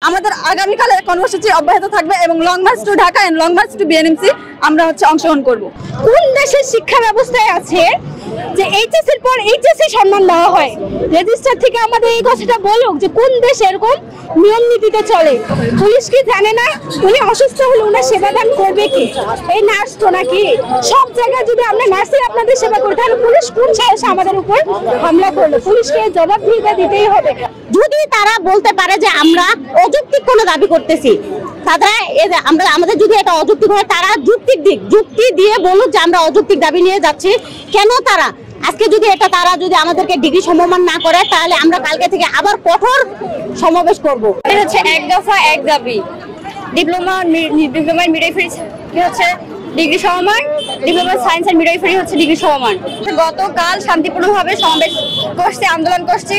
আমাদের আগামীকালে কর্মসূচি অব্যাহত থাকবে এবং long march to Dhaka and long march to BNMC আমরা অংশগ্রহণ করব। কোন দেশের শিক্ষা ব্যবস্থায় আছে যে এইচএস এর পর এইচএসসি সম্মান দেওয়া হয়? রেজিস্টার থেকে আমাদের এই কথাটা বলুক যে কোন দেশ এরকম নিয়ম নীতিতে চলে। পুলিশ কি জানে না উনি অসুস্থ হলে উনার সেবা দান করবে কি? এই নার্স তো নাকি? সব জায়গায় যদি আমরা নার্সের আপনাদের সেবা করি তাহলে পুলিশ কোন সাহসে আমাদের উপর হামলা করলো? পুলিশকে জবাবদিহিতা দিতেই হবে। যদি তারা বলতে পারে যে আমরা অযৌক্তিক কোনো দাবি করতেছি, আমরা আমাদের যদি এটা অযৌক্তিক হয় তারা যুক্তি দিয়ে বলুক যে আমরা অযৌক্তিক দাবি নিয়ে যাচ্ছি। কেন তারা আজকে তারা যদি আমাদেরকে ডিগ্রি সমমান না করে তাহলে আমরা কালকে থেকে আবার কঠোর সমাবেশ করব। এটা হচ্ছে এক দফা এক দাবি। ডিপ্লোমা মিডওয়াইফারি হচ্ছে ডিগ্রি সমমান, ডিপ্লোমা সায়েন্স এন্ড মিডওয়াইফারি হচ্ছে ডিগ্রি সমমান। গতকাল শান্তিপূর্ণভাবে সমাবেশ করছে, আন্দোলন করছে,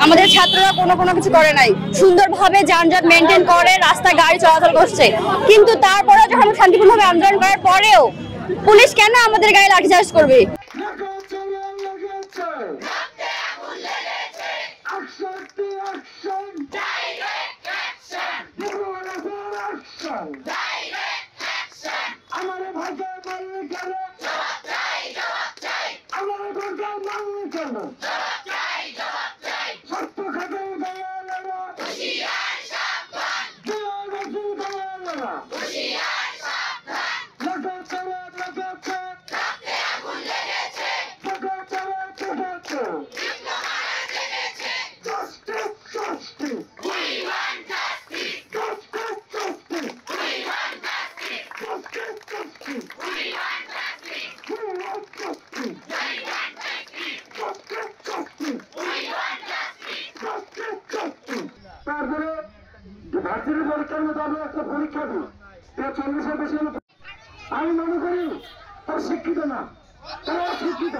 আমাদের ছাত্ররা কোনো কিছু করে নাই, সুন্দরভাবে যানজট মেনটেন করে রাস্তায় গাড়ি চলাচল করছে। কিন্তু তারপরে যখন শান্তিপূর্ণভাবে আন্দোলন করার পরেও পুলিশ কেন আমাদের গায়ে লাঠিচার্জ করবে? আমি মনে করি তারা শিক্ষিত না, তারা অশিক্ষিত।